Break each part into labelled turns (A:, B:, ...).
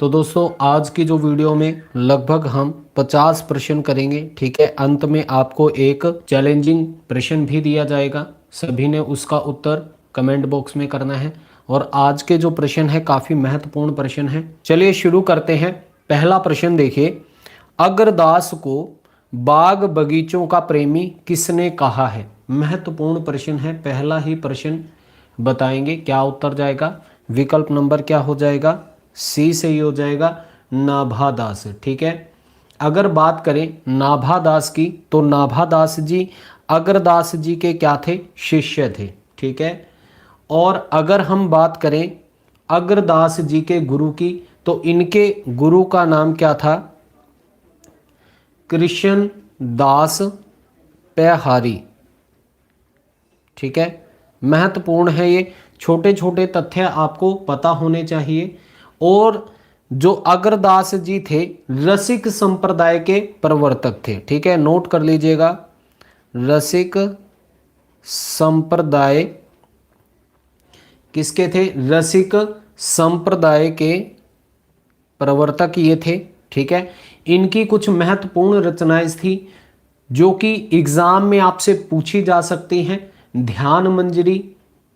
A: तो दोस्तों आज की जो वीडियो में लगभग हम 50 प्रश्न करेंगे। ठीक है, अंत में आपको एक चैलेंजिंग प्रश्न भी दिया जाएगा, सभी ने उसका उत्तर कमेंट बॉक्स में करना है। और आज के जो प्रश्न है काफ़ी महत्वपूर्ण प्रश्न है। चलिए शुरू करते हैं। पहला प्रश्न देखिए, अग्रदास को बाग बगीचों का प्रेमी किसने कहा है? महत्वपूर्ण प्रश्न है, पहला ही प्रश्न बताएंगे क्या उत्तर जाएगा। विकल्प नंबर क्या हो जाएगा? सी सही हो जाएगा, नाभादास। ठीक है, अगर बात करें नाभादास की तो नाभादास जी अग्रदास जी के क्या थे? शिष्य थे। ठीक है, और अगर हम बात करें अग्रदास जी के गुरु की तो इनके गुरु का नाम क्या था? कृष्ण दास पैहारी। ठीक है, महत्वपूर्ण है ये, छोटे छोटे तथ्य आपको पता होने चाहिए। और जो अग्रदास जी थे रसिक संप्रदाय के प्रवर्तक थे। ठीक है, नोट कर लीजिएगा, रसिक संप्रदाय किसके थे? रसिक संप्रदाय के प्रवर्तक ये थे। ठीक है, इनकी कुछ महत्वपूर्ण रचनाएं थी जो कि एग्जाम में आपसे पूछी जा सकती हैं। ध्यान मंजरी,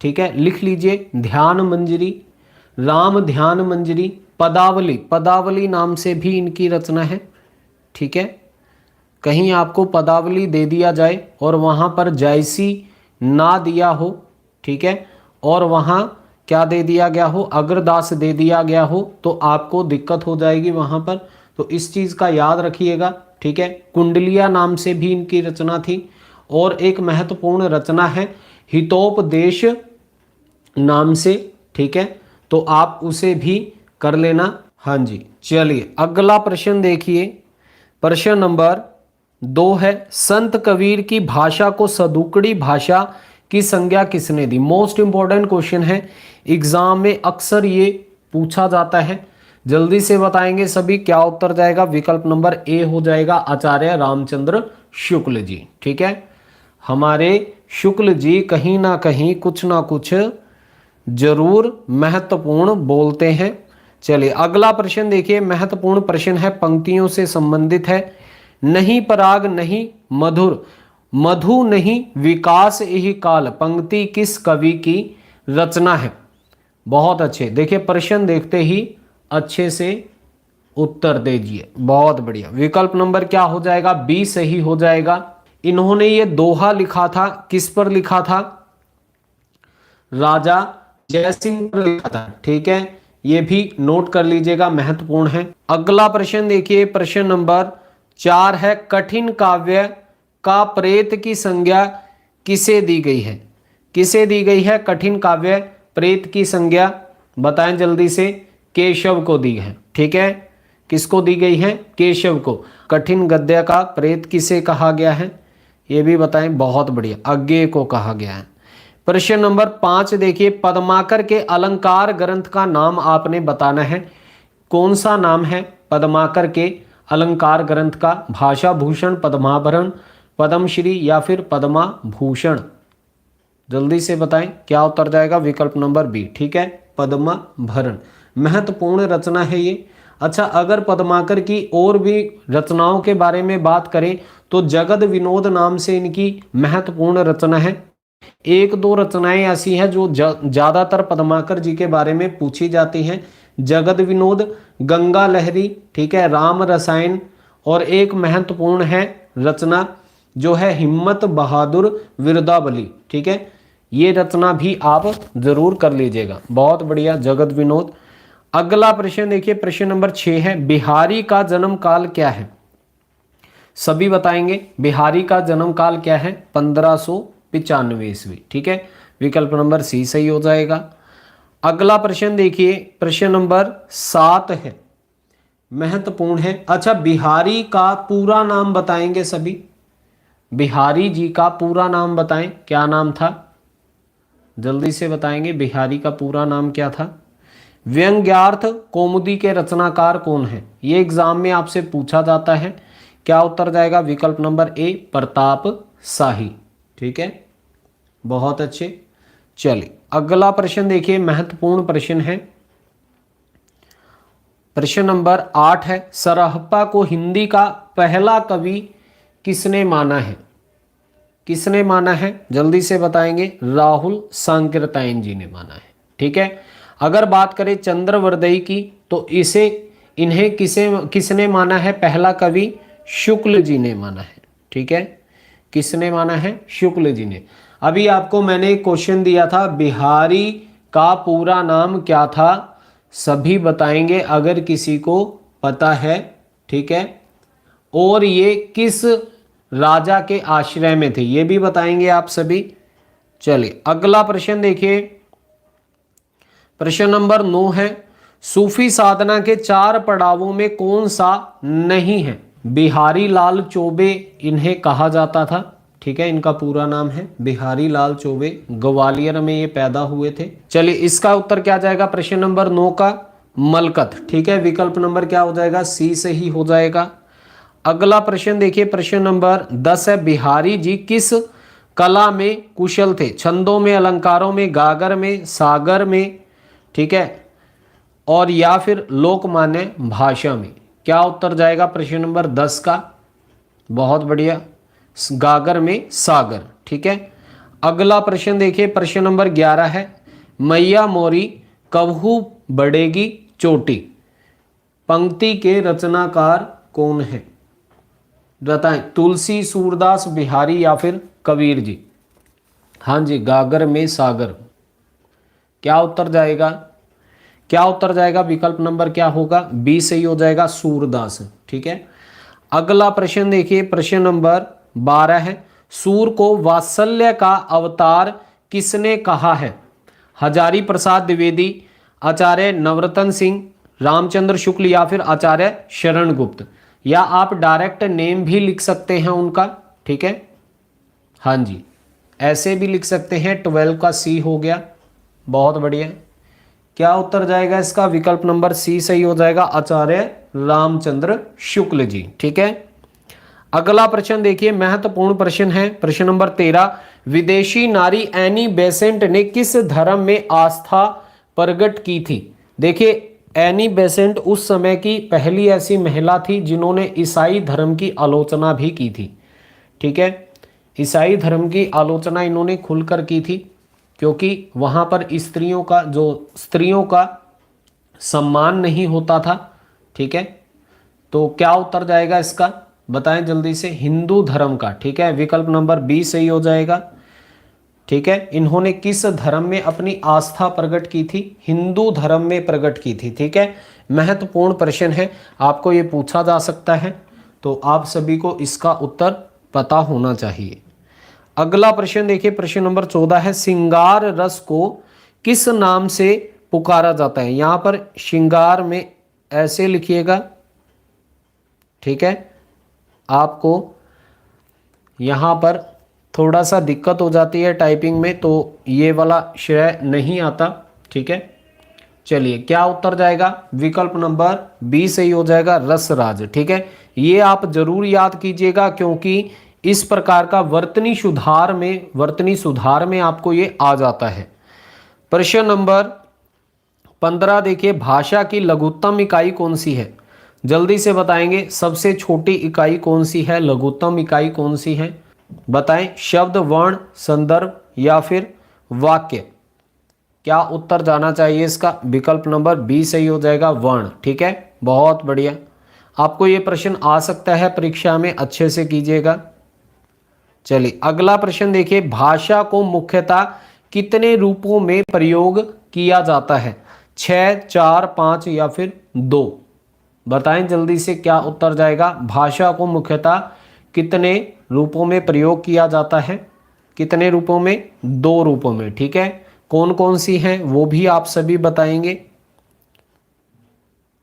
A: ठीक है, लिख लीजिए, ध्यान मंजरी, राम ध्यान मंजरी, पदावली, पदावली नाम से भी इनकी रचना है। ठीक है, कहीं आपको पदावली दे दिया जाए और वहाँ पर जायसी ना दिया हो, ठीक है, और वहाँ क्या दे दिया गया हो? अग्रदास दे दिया गया हो, तो आपको दिक्कत हो जाएगी वहाँ पर। तो इस चीज़ का याद रखिएगा। ठीक है, कुंडलिया नाम से भी इनकी रचना थी। और एक महत्वपूर्ण रचना है हितोपदेश नाम से। ठीक है, तो आप उसे भी कर लेना। हाँ जी, चलिए अगला प्रश्न देखिए, प्रश्न नंबर 2 है, संत कबीर की भाषा को सदुकड़ी भाषा की संज्ञा किसने दी? मोस्ट इंपॉर्टेंट क्वेश्चन है, एग्जाम में अक्सर ये पूछा जाता है। जल्दी से बताएंगे सभी, क्या उत्तर जाएगा? विकल्प नंबर ए हो जाएगा, आचार्य रामचंद्र शुक्ल जी। ठीक है, हमारे शुक्ल जी कहीं ना कहीं कुछ ना कुछ जरूर महत्वपूर्ण बोलते हैं। चलिए अगला प्रश्न देखिए, महत्वपूर्ण प्रश्न है, पंक्तियों से संबंधित है। नहीं पराग नहीं मधुर, मधु नहीं विकास यही काल, पंक्ति किस कवि की रचना है? बहुत अच्छे, देखिए प्रश्न देखते ही अच्छे से उत्तर दीजिए। बहुत बढ़िया, विकल्प नंबर क्या हो जाएगा? बी सही हो जाएगा। इन्होंने ये दोहा लिखा था, किस पर लिखा था? राजा जयसिंह पर लिखा था। ठीक है, ये भी नोट कर लीजिएगा, महत्वपूर्ण है। अगला प्रश्न देखिए, प्रश्न नंबर 4 है, कठिन काव्य का प्रेत की संज्ञा किसे दी गई है? किसे दी गई है कठिन काव्य प्रेत की संज्ञा? बताएं जल्दी से। केशव को दी है। ठीक है, किसको दी गई है? केशव को। कठिन गद्य का प्रेत किसे कहा गया है? ये भी बताएं। बहुत बढ़िया, अज्ञेय को कहा गया है। प्रश्न नंबर 5 देखिए, पद्माकर के अलंकार ग्रंथ का नाम आपने बताना है। कौन सा नाम है पद्माकर के अलंकार ग्रंथ का? भाषा भूषण, पद्माभरण, पद्मश्री या फिर पद्मा भूषण? जल्दी से बताएं, क्या उत्तर जाएगा? विकल्प नंबर बी। ठीक है, पद्माभरण। महत्वपूर्ण रचना है ये। अच्छा, अगर पद्माकर की और भी रचनाओं के बारे में बात करें तो जगद विनोद नाम से इनकी महत्वपूर्ण रचना है। एक दो रचनाएं ऐसी हैं जो ज्यादातर पद्माकर जी के बारे में पूछी जाती हैं। जगद विनोद, गंगा लहरी, ठीक है, राम रसायन, और एक महत्वपूर्ण है रचना जो है हिम्मत बहादुर विरदावली। ठीक है, ये रचना भी आप जरूर कर लीजिएगा। बहुत बढ़िया, जगद विनोद। अगला प्रश्न देखिए, प्रश्न नंबर 6 है, बिहारी का जन्म काल क्या है? सभी बताएंगे, बिहारी का जन्म काल क्या है? 1595 ईस्वी। ठीक है, विकल्प नंबर सी सही हो जाएगा। अगला प्रश्न देखिए, प्रश्न नंबर 7 है, महत्वपूर्ण है। अच्छा, बिहारी का पूरा नाम बताएंगे सभी। बिहारी जी का पूरा नाम बताएं, क्या नाम था? जल्दी से बताएंगे, बिहारी का पूरा नाम क्या था? व्यंग्यार्थ कौमुदी के रचनाकार कौन है? ये एग्जाम में आपसे पूछा जाता है। क्या उत्तर जाएगा? विकल्प नंबर ए, प्रताप शाही। ठीक है, बहुत अच्छे। चलिए अगला प्रश्न देखिए, महत्वपूर्ण प्रश्न है, प्रश्न नंबर 8 है, सरहप्पा को हिंदी का पहला कवि किसने माना है? किसने माना है जल्दी से बताएंगे। राहुल सांकृत्यायन जी ने माना है। ठीक है। अगर बात करें चंद्रवरदई की तो इन्हें किसने माना है पहला कवि? शुक्ल जी ने माना है। ठीक है, किसने माना है? शुक्ल जी ने। अभी आपको मैंने एक क्वेश्चन दिया था, बिहारी का पूरा नाम क्या था? सभी बताएंगे अगर किसी को पता है। ठीक है, और ये किस राजा के आश्रय में थे ये भी बताएंगे आप सभी। चलिए अगला प्रश्न देखिए, प्रश्न नंबर 9 है, सूफी साधना के 4 पड़ावों में कौन सा नहीं है? बिहारी लाल चौबे इन्हें कहा जाता था। ठीक है, इनका पूरा नाम है बिहारी लाल चौबे, ग्वालियर में ये पैदा हुए थे। चलिए इसका उत्तर क्या जाएगा प्रश्न नंबर 9 का? मलकत। ठीक है, विकल्प नंबर क्या हो जाएगा? सी सही हो जाएगा। अगला प्रश्न देखिए, प्रश्न नंबर 10 है, बिहारी जी किस कला में कुशल थे? छंदों में, अलंकारों में, गागर में, सागर में, ठीक है, और या फिर लोकमान्य भाषा में? क्या उत्तर जाएगा प्रश्न नंबर 10 का? बहुत बढ़िया, गागर में, सागर। ठीक है। अगला प्रश्न देखिए, प्रश्न नंबर 11 है, मैया मोरी कबहू बढ़ेगी चोटी, पंक्ति के रचनाकार कौन है? बताएं, तुलसी, सूरदास, बिहारी या फिर कबीर जी? हाँ जी, गागर में सागर। क्या उत्तर जाएगा? क्या उत्तर जाएगा? विकल्प नंबर क्या होगा? बी सही हो जाएगा, सूरदास। ठीक है। अगला प्रश्न देखिए, प्रश्न नंबर 12 है, सूर को वात्सल्य का अवतार किसने कहा है? हजारी प्रसाद द्विवेदी, आचार्य नवरत्न सिंह, रामचंद्र शुक्ल या फिर आचार्य शरण गुप्त? या आप डायरेक्ट नेम भी लिख सकते हैं उनका। ठीक है, हाँ जी, ऐसे भी लिख सकते हैं। 12 का सी हो गया, बहुत बढ़िया। क्या उत्तर जाएगा इसका? विकल्प नंबर सी सही हो जाएगा, आचार्य रामचंद्र शुक्ल जी। ठीक है। अगला प्रश्न देखिए, महत्वपूर्ण प्रश्न है, प्रश्न नंबर 13, विदेशी नारी एनी बेसेंट ने किस धर्म में आस्था प्रकट की थी? देखिए, एनी बेसेंट उस समय की पहली ऐसी महिला थी जिन्होंने ईसाई धर्म की आलोचना भी की थी। ठीक है, ईसाई धर्म की आलोचना इन्होंने खुलकर की थी, क्योंकि वहां पर स्त्रियों का सम्मान नहीं होता था। ठीक है, तो क्या उत्तर जाएगा इसका? बताएं जल्दी से। हिंदू धर्म का। ठीक है, विकल्प नंबर बी सही हो जाएगा। ठीक है, इन्होंने किस धर्म में अपनी आस्था प्रकट की थी? हिंदू धर्म में प्रकट की थी। ठीक है, महत्वपूर्ण प्रश्न है, आपको ये पूछा जा सकता है, तो आप सभी को इसका उत्तर पता होना चाहिए। अगला प्रश्न देखिए, प्रश्न नंबर 14 है, श्रृंगार रस को किस नाम से पुकारा जाता है? यहां पर श्रृंगार में ऐसे लिखिएगा। ठीक है, आपको यहां पर थोड़ा सा दिक्कत हो जाती है टाइपिंग में, तो ये वाला श्रेय नहीं आता। ठीक है, चलिए क्या उत्तर जाएगा? विकल्प नंबर बी सही हो जाएगा, रसराज। ठीक है, ये आप जरूर याद कीजिएगा, क्योंकि इस प्रकार का वर्तनी सुधार में आपको ये आ जाता है। प्रश्न नंबर 15 देखिए, भाषा की लघुत्तम इकाई कौन सी है? जल्दी से बताएंगे, सबसे छोटी इकाई कौन सी है? लघुत्तम इकाई कौन सी है? बताएं, शब्द, वर्ण, संदर्भ या फिर वाक्य? क्या उत्तर जाना चाहिए इसका? विकल्प नंबर बी सही हो जाएगा, वर्ण। ठीक है, बहुत बढ़िया, आपको ये प्रश्न आ सकता है परीक्षा में, अच्छे से कीजिएगा। चलिए अगला प्रश्न देखिए, भाषा को मुख्यतः कितने रूपों में प्रयोग किया जाता है? 6, 4, 5 या फिर 2? बताएं जल्दी से, क्या उत्तर जाएगा? भाषा को मुख्यतः कितने रूपों में प्रयोग किया जाता है? कितने रूपों में? 2 रूपों में। ठीक है, कौन कौन सी हैं वो भी आप सभी बताएंगे।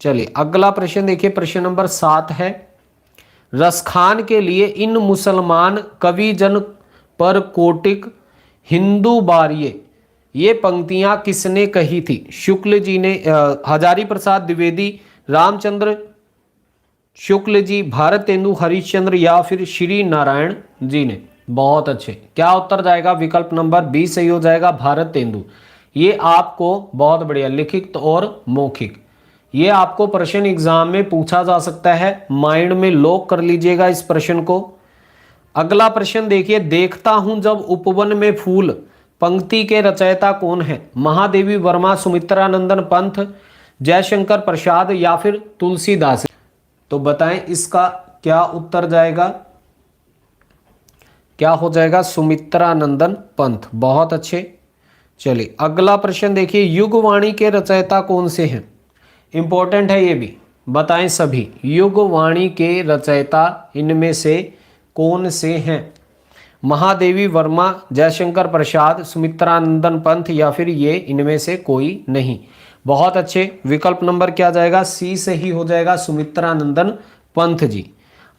A: चलिए अगला प्रश्न देखिए, प्रश्न नंबर 7 है, रसखान के लिए इन मुसलमान कवि जन पर कोटिक हिंदू बारिये, ये पंक्तियां किसने कही थी? शुक्ल जी ने, हजारी प्रसाद द्विवेदी, रामचंद्र शुक्ल जी, भारत तेंदु हरिश्चंद्र या फिर श्री नारायण जी ने? बहुत अच्छे, क्या उत्तर जाएगा? विकल्प नंबर बी सही हो जाएगा, भारत तेंदु। ये आपको बहुत बढ़िया, लिखित और मौखिक, ये आपको प्रश्न एग्जाम में पूछा जा सकता है, माइंड में लॉक कर लीजिएगा इस प्रश्न को। अगला प्रश्न देखिए, देखता हूं जब उपवन में फूल पंक्ति के रचयिता कौन है? महादेवी वर्मा, सुमित्रानंदन पंत, जयशंकर प्रसाद या फिर तुलसीदास? तो बताएं इसका क्या उत्तर जाएगा? क्या हो जाएगा? सुमित्रानंदन पंत। बहुत अच्छे। चलिए अगला प्रश्न देखिए, युगवाणी के रचयिता कौन से हैं? इंपॉर्टेंट है ये भी, बताएं सभी, युगवाणी के रचयिता इनमें से कौन से हैं? महादेवी वर्मा, जयशंकर प्रसाद, सुमित्रानंदन पंत या फिर ये इनमें से कोई नहीं? बहुत अच्छे। विकल्प नंबर क्या जाएगा? सी से ही हो जाएगा, सुमित्रानंदन पंत जी।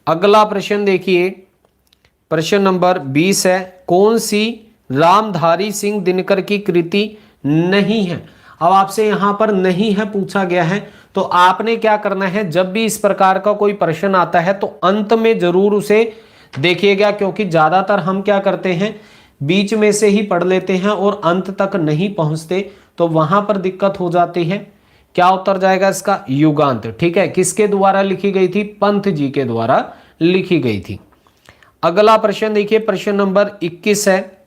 A: अगला प्रश्न देखिए, प्रश्न नंबर 20 है, कौन सी रामधारी सिंह दिनकर की कृति नहीं है? अब आपसे यहां पर नहीं है पूछा गया है, तो आपने क्या करना है, जब भी इस प्रकार का कोई प्रश्न आता है तो अंत में जरूर उसे देखिएगा, क्योंकि ज्यादातर हम क्या करते हैं, बीच में से ही पढ़ लेते हैं और अंत तक नहीं पहुंचते, तो वहां पर दिक्कत हो जाती है। क्या उत्तर जाएगा इसका? युगांत। ठीक है, किसके द्वारा लिखी गई थी? पंत जी के द्वारा लिखी गई थी। अगला प्रश्न देखिए, प्रश्न नंबर 21 है,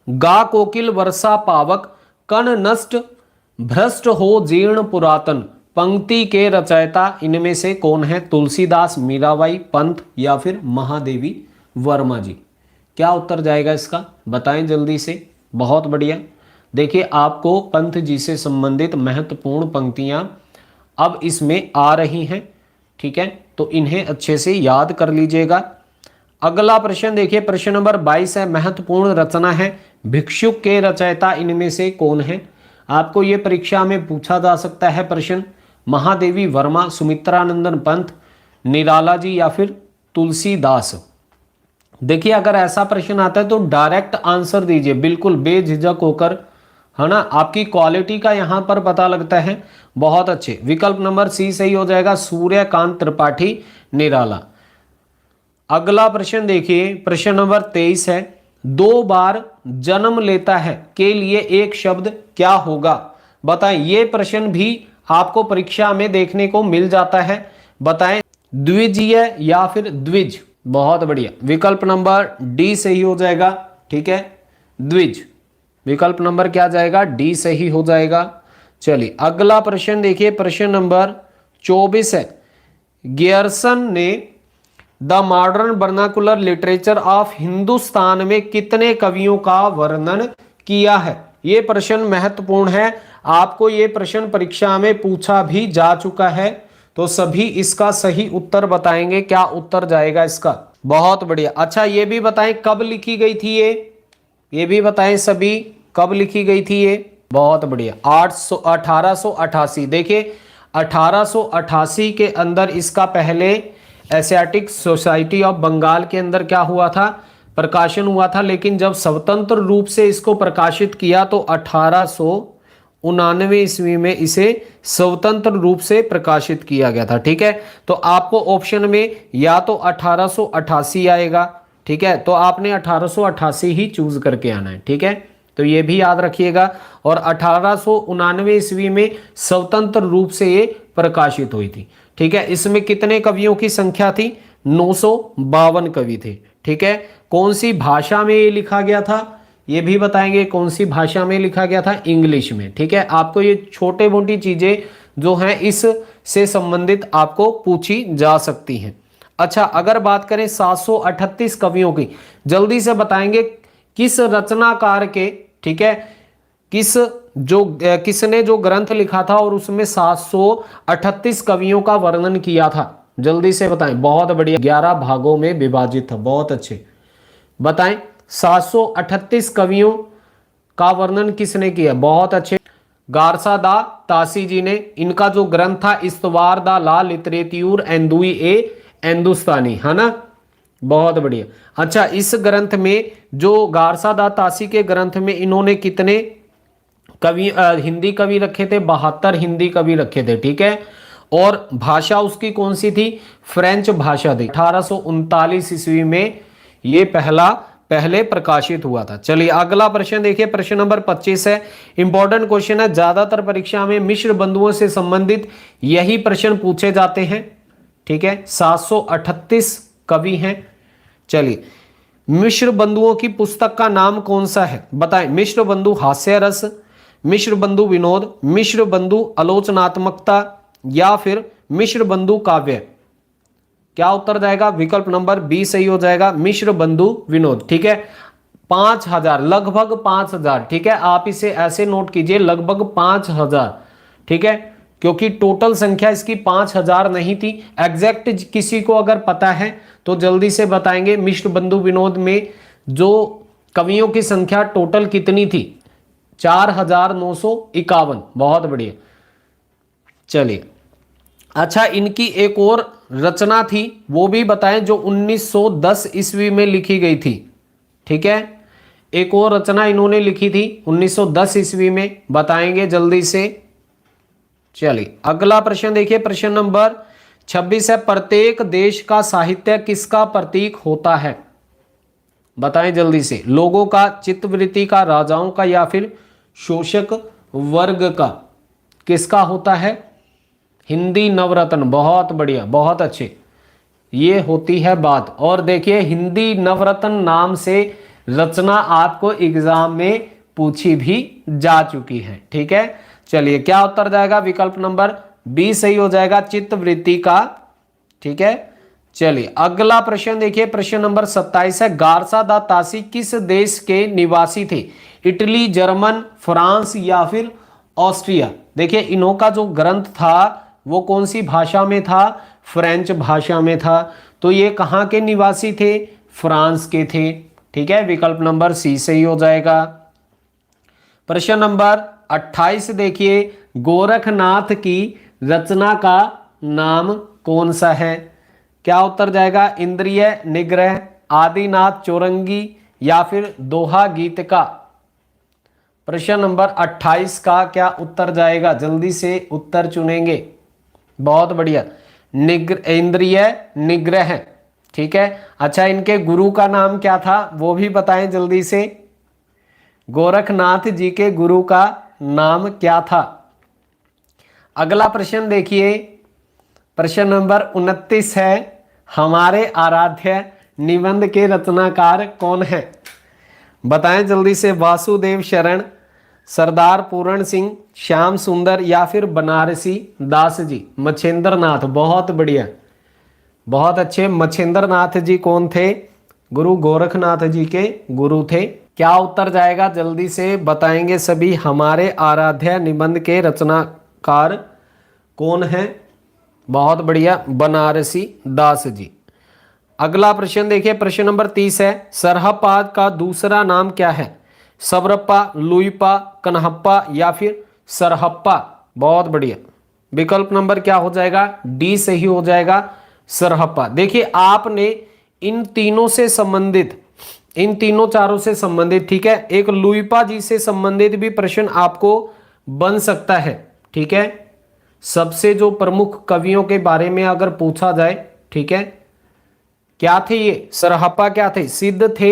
A: गा कोकिल वर्षा पावक कण नष्ट भ्रष्ट हो जीर्ण पुरातन पंक्ति के रचयिता इनमें से कौन है? तुलसीदास, मीराबाई, पंत या फिर महादेवी वर्मा जी? क्या उत्तर जाएगा इसका? बताएं जल्दी से। बहुत बढ़िया। देखिए आपको पंत जी से संबंधित महत्वपूर्ण पंक्तियां अब इसमें आ रही हैं, ठीक है, तो इन्हें अच्छे से याद कर लीजिएगा। अगला प्रश्न देखिए, प्रश्न नंबर 22 है, महत्वपूर्ण रचना है, भिक्षुक के रचयिता इनमें से कौन है? आपको ये परीक्षा में पूछा जा सकता है प्रश्न। महादेवी वर्मा, सुमित्रानंदन पंत, निराला जी या फिर तुलसीदास? देखिए अगर ऐसा प्रश्न आता है तो डायरेक्ट आंसर दीजिए, बिल्कुल बेझिझक होकर, है ना, आपकी क्वालिटी का यहां पर पता लगता है। बहुत अच्छे। विकल्प नंबर सी सही हो जाएगा, सूर्यकांत त्रिपाठी, निराला। अगला प्रश्न देखिए, प्रश्न नंबर 23 है, दो बार जन्म लेता है के लिए एक शब्द क्या होगा? बताएं, ये प्रश्न भी आपको परीक्षा में देखने को मिल जाता है। बताएं, द्विजीय या फिर द्विज? बहुत बढ़िया। विकल्प नंबर डी सही हो जाएगा, ठीक है, द्विज। विकल्प नंबर क्या जाएगा? डी सही हो जाएगा। चलिए अगला प्रश्न देखिए, प्रश्न नंबर 24 है, गियर्सन ने the modern vernacular literature of Hindustan में कितने कवियों का वर्णन किया है? ये प्रश्न महत्वपूर्ण है, आपको ये प्रश्न परीक्षा में पूछा भी जा चुका है, तो सभी इसका सही उत्तर बताएंगे। क्या उत्तर जाएगा इसका? बहुत बढ़िया। अच्छा ये भी बताएं कब लिखी गई थी ये भी बताएं सभी, कब लिखी गई थी ये? बहुत बढ़िया, 1888। देखिए 1888 के अंदर इसका पहले एशियाटिक सोसाइटी ऑफ बंगाल के अंदर क्या हुआ था? प्रकाशन हुआ था, लेकिन जब स्वतंत्र रूप से इसको प्रकाशित किया तो 1899 ईस्वी में इसे स्वतंत्र रूप से प्रकाशित किया गया था। ठीक है, तो आपको ऑप्शन में या तो 1888 आएगा, ठीक है, तो आपने 1888 ही चूज करके आना है। ठीक है, तो ये भी याद रखिएगा। और 1899 ईस्वी में स्वतंत्र रूप से ये प्रकाशित हुई थी। ठीक है, इसमें कितने कवियों की संख्या थी? 952 कवि थे। ठीक है, कौन सी भाषा में ये लिखा गया था ये भी बताएंगे, कौन सी भाषा में लिखा गया था? इंग्लिश में। ठीक है, आपको ये छोटे मोटी चीजें जो हैं इस से संबंधित आपको पूछी जा सकती हैं। अच्छा, अगर बात करें 738 कवियों की, जल्दी से बताएंगे किस रचनाकार के, ठीक है, किसने जो ग्रंथ लिखा था और उसमें 738 कवियों का वर्णन किया था? जल्दी से बताएं। बहुत बढ़िया, 11 भागों में विभाजित था। बहुत अच्छे, बताएं 738 कवियों का वर्णन किसने किया? बहुत अच्छे, गारसा दा तासी जी ने। इनका जो ग्रंथ था इस्तवार दा ला लिटरेट्यूर एंदुई ए हिंदुस्तानी, है ना। बहुत बढ़िया। अच्छा, इस ग्रंथ में जो गारसा दा तासी के ग्रंथ में इन्होंने कितने कवि हिंदी कवि रखे थे? 72 हिंदी कवि रखे थे। ठीक है, और भाषा उसकी कौन सी थी? फ्रेंच भाषा थी। 1839 ईस्वी में ये पहला पहले प्रकाशित हुआ था। चलिए अगला प्रश्न देखिए, प्रश्न नंबर 25 है, इंपॉर्टेंट क्वेश्चन है। ज्यादातर परीक्षा में मिश्र बंधुओं से संबंधित यही प्रश्न पूछे जाते हैं। ठीक है, 738 कवि हैं। चलिए, मिश्र बंधुओं की पुस्तक का नाम कौन सा है, बताएं। मिश्र बंधु हास्य रस, मिश्र बंधु विनोद, मिश्र बंधु आलोचनात्मकता, या फिर मिश्र बंधु काव्य। क्या उत्तर जाएगा? विकल्प नंबर बी सही हो जाएगा, मिश्र बंधु विनोद। ठीक है, 5000, लगभग 5000। ठीक है, आप इसे ऐसे नोट कीजिए, लगभग 5000। ठीक है, क्योंकि टोटल संख्या इसकी 5000 नहीं थी। एग्जैक्ट किसी को अगर पता है तो जल्दी से बताएंगे, मिश्र बंधु विनोद में जो कवियों की संख्या टोटल कितनी थी? 4951। बहुत बढ़िया। चलिए, अच्छा, इनकी एक और रचना थी, वो भी बताएं, जो 1910 ईस्वी में लिखी गई थी। ठीक है, एक और रचना इन्होंने लिखी थी 1910 ईस्वी में, बताएंगे जल्दी से। चलिए अगला प्रश्न देखिए, प्रश्न नंबर 26 है, प्रत्येक देश का साहित्य किसका प्रतीक होता है? बताएं जल्दी से। लोगों का, चित्तवृत्ति का, राजाओं का, या फिर शोषक वर्ग का? किसका होता है? हिंदी नवरत्न। बहुत बढ़िया, बहुत अच्छे, ये होती है बात। और देखिए, हिंदी नवरत्न नाम से रचना आपको एग्जाम में पूछी भी जा चुकी है। ठीक है, चलिए क्या उत्तर जाएगा? विकल्प नंबर बी सही हो जाएगा, चित्तवृत्ति का। ठीक है, चलिए अगला प्रश्न देखिए, प्रश्न नंबर 27 है, गार्सा दा तासी किस देश के निवासी थे? इटली, जर्मन, फ्रांस, या फिर ऑस्ट्रिया? देखिए, इन्हों का जो ग्रंथ था वो कौन सी भाषा में था? फ्रेंच भाषा में था। तो ये कहां के निवासी थे? फ्रांस के थे। ठीक है, विकल्प नंबर सी सही हो जाएगा। प्रश्न नंबर 28 देखिए, गोरखनाथ की रचना का नाम कौन सा है? क्या उत्तर जाएगा? इंद्रिय निग्रह, आदिनाथ चौरंगी, या फिर दोहा गीत का? प्रश्न नंबर 28 का क्या उत्तर जाएगा? जल्दी से उत्तर चुनेंगे। बहुत बढ़िया, इंद्रिय निग्रह। ठीक है, अच्छा, इनके गुरु का नाम क्या था वो भी बताएं जल्दी से। गोरखनाथ जी के गुरु का नाम क्या था? अगला प्रश्न देखिए, प्रश्न नंबर 29 है, हमारे आराध्य निबंध के रचनाकार कौन है? बताएं जल्दी से। वासुदेव शरण, सरदार पूर्ण सिंह, श्याम सुंदर, या फिर बनारसी दास जी? मच्छेंद्र नाथ। बहुत बढ़िया, बहुत अच्छे। मच्छेंद्र नाथ जी कौन थे? गुरु गोरखनाथ जी के गुरु थे। क्या उत्तर जाएगा? जल्दी से बताएंगे सभी। हमारे आराध्य निबंध के रचनाकार कौन है? बहुत बढ़िया, बनारसी दास जी। अगला प्रश्न देखिए, प्रश्न नंबर 30 है, सरहप्पा का दूसरा नाम क्या है? सबरप्पा, लुइपा, कन्हप्पा, या फिर सरहप्पा? बहुत बढ़िया, विकल्प नंबर क्या हो जाएगा? डी सही हो जाएगा, सरहप्पा। देखिए, आपने इन तीनों से संबंधित, इन तीनों चारों से संबंधित, ठीक है, एक लुइपा जी से संबंधित भी प्रश्न आपको बन सकता है। ठीक है, सबसे जो प्रमुख कवियों के बारे में अगर पूछा जाए, ठीक है, क्या थे ये? सरहप्पा क्या थे? सिद्ध थे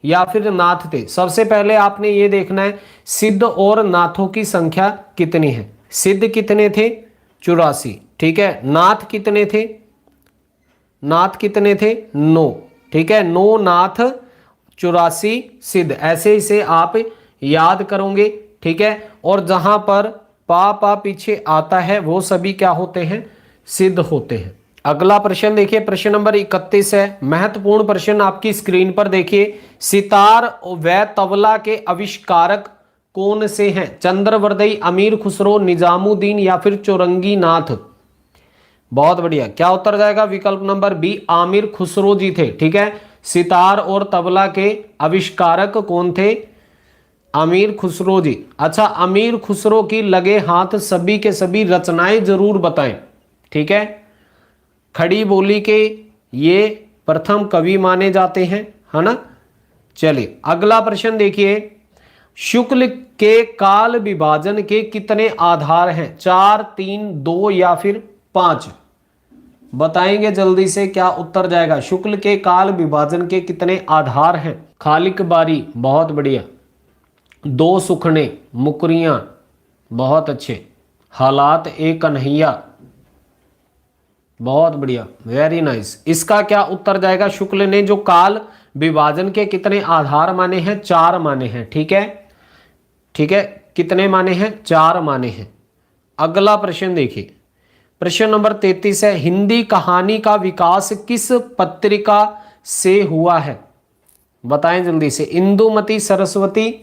A: या फिर नाथ थे? सबसे पहले आपने ये देखना है सिद्ध और नाथों की संख्या कितनी है। सिद्ध कितने थे? 84। ठीक है, नाथ कितने थे? नाथ कितने थे? 9। ठीक है, 9 नाथ, 84 सिद्ध, ऐसे इसे आप याद करोगे। ठीक है, और जहां पर पा पीछे आता है वो सभी क्या होते हैं? सिद्ध होते हैं। अगला प्रश्न देखिए, प्रश्न नंबर 31 है, महत्वपूर्ण प्रश्न आपकी स्क्रीन पर देखिए, सितार व तबला के आविष्कारक कौन से हैं? चंद्रवर्दी, अमीर खुसरो, निजामुद्दीन, या फिर चौरंगी नाथ? बहुत बढ़िया, क्या उत्तर जाएगा? विकल्प नंबर बी, आमिर खुसरो जी थे। ठीक है, सितार और तबला के आविष्कारक कौन थे? अमीर खुसरो जी। अच्छा, अमीर खुसरो की लगे हाथ सभी के सभी रचनाएं जरूर बताएं। ठीक है, खड़ी बोली के ये प्रथम कवि माने जाते हैं, है ना। चलिए अगला प्रश्न देखिए, शुक्ल के काल विभाजन के कितने आधार हैं? 4, 3, 2, या फिर 5? बताएंगे जल्दी से क्या उत्तर जाएगा। शुक्ल के काल विभाजन के कितने आधार हैं। खालिक बारी, बहुत बढ़िया। दो सुखने, मुकरियां, बहुत अच्छे। हालात ए कन्हैया, बहुत बढ़िया, वेरी नाइस। इसका क्या उत्तर जाएगा। शुक्ल ने जो काल विभाजन के कितने आधार माने हैं, 4 माने हैं। ठीक है, ठीक है, कितने माने हैं, 4 माने हैं। अगला प्रश्न देखिए, प्रश्न नंबर 33 है, हिंदी कहानी का विकास किस पत्रिका से हुआ है। बताएं जल्दी से। इंदुमती, सरस्वती,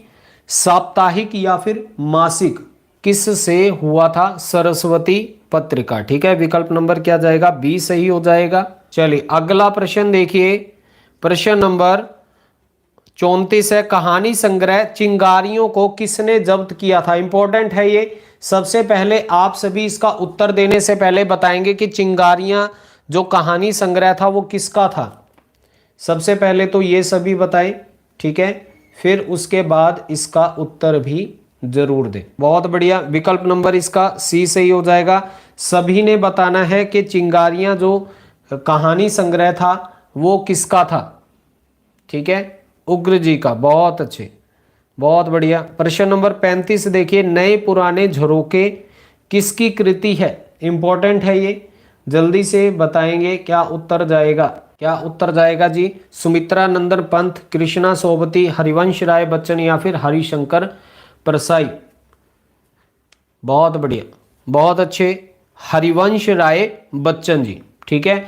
A: साप्ताहिक या फिर मासिक, किस से हुआ था। सरस्वती पत्रिका। ठीक है, विकल्प नंबर क्या जाएगा, बी सही हो जाएगा। चलिए अगला प्रश्न देखिए, प्रश्न नंबर 34 है, कहानी संग्रह चिंगारियों को किसने जब्त किया था। इंपॉर्टेंट है ये। सबसे पहले आप सभी इसका उत्तर देने से पहले बताएंगे कि चिंगारियां जो कहानी संग्रह था वो किसका था। सबसे पहले तो ये सभी बताएं, ठीक है, फिर उसके बाद इसका उत्तर भी जरूर दें। बहुत बढ़िया, विकल्प नंबर इसका सी सही हो जाएगा। सभी ने बताना है कि चिंगारियां जो कहानी संग्रह था वो किसका था। ठीक है, उग्र जी का, बहुत अच्छे, बहुत बढ़िया। प्रश्न नंबर 35 देखिए, नए पुराने झरोके किसकी कृति है। इंपॉर्टेंट है ये, जल्दी से बताएंगे क्या उत्तर जाएगा। क्या उत्तर जाएगा जी। सुमित्रा नंदन पंत, कृष्णा सोबती, हरिवंश राय बच्चन या फिर हरिशंकर परसाई। बहुत बढ़िया, बहुत अच्छे, हरिवंश राय बच्चन जी। ठीक है,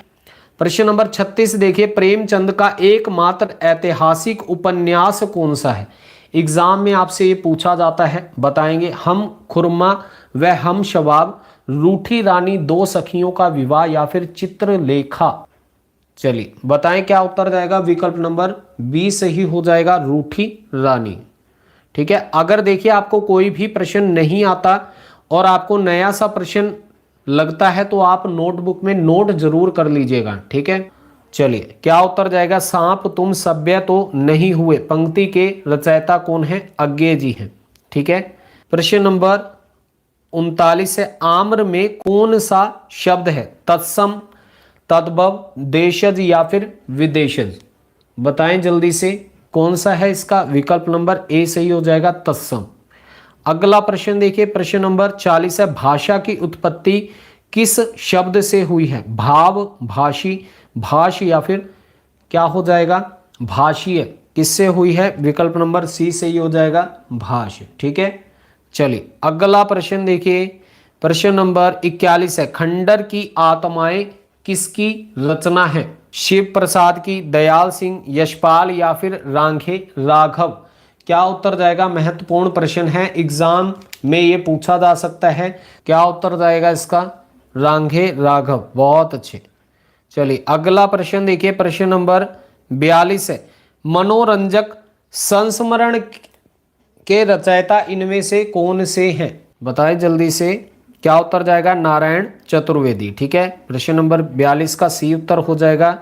A: प्रश्न नंबर 36 देखिए, प्रेमचंद का एकमात्र ऐतिहासिक उपन्यास कौन सा है। एग्जाम में आपसे ये पूछा जाता है, बताएंगे। हम खुरमा व हम शबाब, रूठी रानी, दो सखियों का विवाह या फिर चित्रलेखा। चलिए बताएं क्या उत्तर जाएगा। विकल्प नंबर बी सही हो जाएगा, रूठी रानी। ठीक है, अगर देखिए आपको कोई भी प्रश्न नहीं आता और आपको नया सा प्रश्न लगता है तो आप नोटबुक में नोट जरूर कर लीजिएगा। ठीक है, चलिए क्या उत्तर जाएगा। सांप तुम सभ्य तो नहीं हुए पंक्ति के रचयिता कौन है। अज्ञे जी हैं। ठीक है, प्रश्न नंबर 39 है, आम्र में कौन सा शब्द है। तत्सम, तद्भव, देशज या फिर विदेशज। बताएं जल्दी से कौन सा है इसका। विकल्प नंबर ए सही हो जाएगा, तत्सम। अगला प्रश्न देखिए, प्रश्न नंबर 40 है, भाषा की उत्पत्ति किस शब्द से हुई है। भाव, भाषी, भाष या फिर क्या हो जाएगा, भाषीय, किससे हुई है। विकल्प नंबर सी सही हो जाएगा, भाष। ठीक है, चलिए अगला प्रश्न देखिए, प्रश्न नंबर 41 है, खंडर की आत्माएं किसकी रचना है। शिव प्रसाद की, दयाल सिंह, यशपाल या फिर रांघे राघव। क्या उत्तर जाएगा। महत्वपूर्ण प्रश्न है, एग्जाम में ये पूछा जा सकता है। क्या उत्तर जाएगा इसका, रांघे राघव। बहुत अच्छे। चलिए अगला प्रश्न देखिए, प्रश्न नंबर 42 है, मनोरंजक संस्मरण के रचयिता इनमें से कौन से हैं। बताएं जल्दी से क्या उत्तर जाएगा। नारायण चतुर्वेदी। ठीक है, प्रश्न नंबर 42 का सी उत्तर हो जाएगा।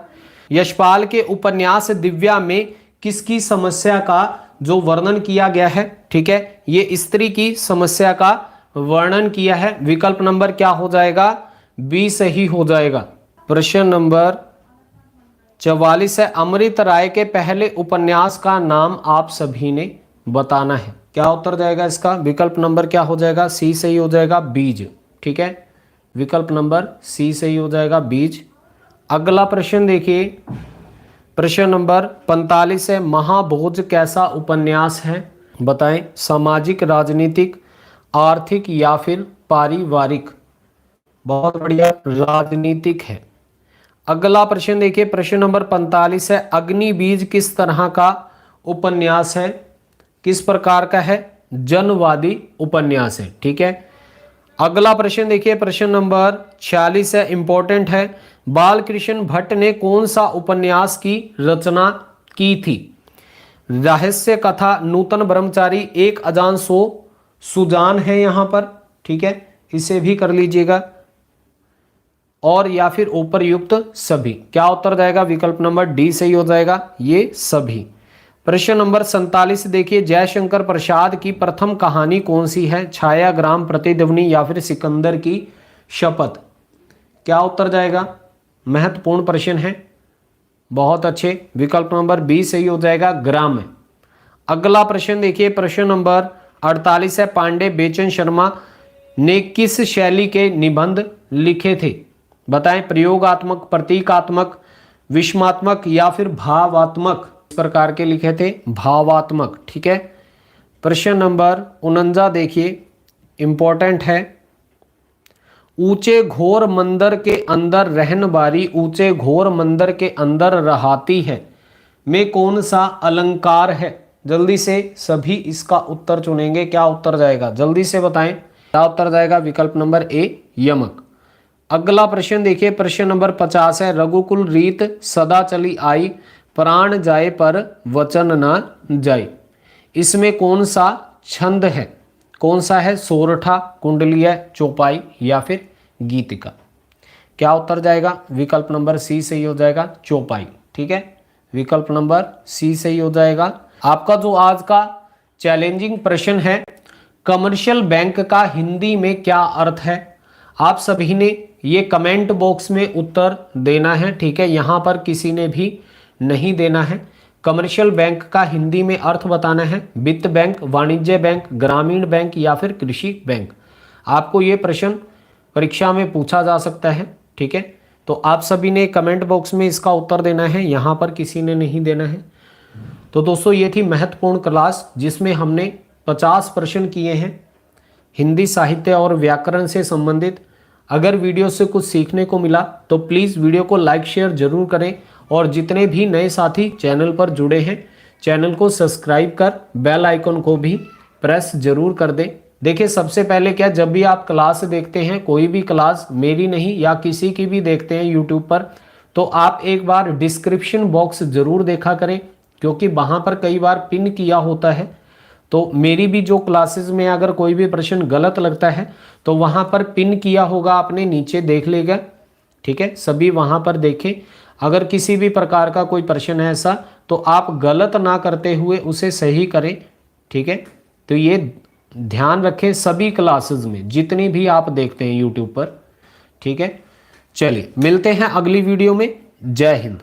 A: यशपाल के उपन्यास दिव्या में किसकी समस्या का जो वर्णन किया गया है। ठीक है, ये स्त्री की समस्या का वर्णन किया है। विकल्प नंबर क्या हो जाएगा, बी सही हो जाएगा। प्रश्न नंबर 44 है, अमृत राय के पहले उपन्यास का नाम आप सभी ने बताना है। क्या उत्तर जाएगा इसका। विकल्प नंबर क्या हो जाएगा, सी सही हो जाएगा, बीज। ठीक है, विकल्प नंबर सी सही हो जाएगा, बीज। अगला प्रश्न देखिए, प्रश्न नंबर 45 है, महाभोज कैसा उपन्यास है। बताएं, सामाजिक, राजनीतिक, आर्थिक या फिर पारिवारिक। बहुत बढ़िया, राजनीतिक है। अगला प्रश्न देखिए, प्रश्न नंबर 45 है, अग्निबीज किस तरह का उपन्यास है, किस प्रकार का है। जनवादी उपन्यास है। ठीक है, अगला प्रश्न देखिए, प्रश्न नंबर 46 है, इंपॉर्टेंट है, बालकृष्ण भट्ट ने कौन सा उपन्यास की रचना की थी। रहस्य कथा, नूतन ब्रह्मचारी, एक अजान सो सुजान है यहां पर। ठीक है, इसे भी कर लीजिएगा, और या फिर उपरयुक्त सभी। क्या उत्तर जाएगा। विकल्प नंबर डी सही हो जाएगा, ये सभी। प्रश्न नंबर 47 देखिए, जयशंकर प्रसाद की प्रथम कहानी कौन सी है। छायाग्राम, प्रतिध्वनि या फिर सिकंदर की शपथ। क्या उत्तर जाएगा। महत्वपूर्ण प्रश्न है, बहुत अच्छे। विकल्प नंबर बी सही हो जाएगा, ग्राम है। अगला प्रश्न देखिए, प्रश्न नंबर 48 है, पांडे बेचन शर्मा ने किस शैली के निबंध लिखे थे? बताएं, प्रयोगात्मक, प्रतीकात्मक, विस्मात्मक या फिर भावात्मक? इस प्रकार के लिखे थे, भावात्मक। ठीक है। प्रश्न नंबर 49 देखिए, इंपॉर्टेंट है। ऊंचे घोर मंदिर के अंदर रहन बारी, ऊंचे घोर मंदिर के अंदर रहाती है में कौन सा अलंकार है? जल्दी से सभी इसका उत्तर चुनेंगे। क्या उत्तर जाएगा, जल्दी से बताएं, क्या उत्तर जाएगा? विकल्प नंबर ए, यमक। अगला प्रश्न देखिए, प्रश्न नंबर 50 है, रघुकुल रीत सदा चली आई, प्राण जाए पर वचन न जाए। इसमें कौन सा छंद है? कौन सा है? सोरठा, कुंडलीय, चौपाई या फिर गीतिका? क्या उत्तर जाएगा? विकल्प नंबर सी सही हो जाएगा, चौपाई। ठीक है, विकल्प नंबर सी सही हो जाएगा। आपका जो आज का चैलेंजिंग प्रश्न है, कमर्शियल बैंक का हिंदी में क्या अर्थ है? आप सभी ने ये कमेंट बॉक्स में उत्तर देना है। ठीक है, यहां पर किसी ने भी नहीं देना है। कमर्शियल बैंक का हिंदी में अर्थ बताना है, वित्त बैंक, वाणिज्य बैंक, ग्रामीण बैंक या फिर कृषि बैंक। आपको ये प्रश्न परीक्षा में पूछा जा सकता है। ठीक है, तो आप सभी ने कमेंट बॉक्स में इसका उत्तर देना है, यहां पर किसी ने नहीं देना है। तो दोस्तों, ये थी महत्वपूर्ण क्लास जिसमें हमने 50 प्रश्न किए हैं हिंदी साहित्य और व्याकरण से संबंधित। अगर वीडियो से कुछ सीखने को मिला तो प्लीज़ वीडियो को लाइक शेयर जरूर करें, और जितने भी नए साथी चैनल पर जुड़े हैं, चैनल को सब्सक्राइब कर बेल आइकन को भी प्रेस जरूर कर दें। देखिए, सबसे पहले क्या, जब भी आप क्लास देखते हैं, कोई भी क्लास, मेरी नहीं या किसी की भी देखते हैं यूट्यूब पर, तो आप एक बार डिस्क्रिप्शन बॉक्स जरूर देखा करें, क्योंकि वहाँ पर कई बार पिन किया होता है। तो मेरी भी जो क्लासेस में अगर कोई भी प्रश्न गलत लगता है तो वहाँ पर पिन किया होगा, आपने नीचे देख लेगा। ठीक है, सभी वहाँ पर देखें। अगर किसी भी प्रकार का कोई प्रश्न है ऐसा, तो आप गलत ना करते हुए उसे सही करें। ठीक है, तो ये ध्यान रखें सभी क्लासेस में, जितनी भी आप देखते हैं यूट्यूब पर। ठीक है, चलिए मिलते हैं अगली वीडियो में। जय हिंद।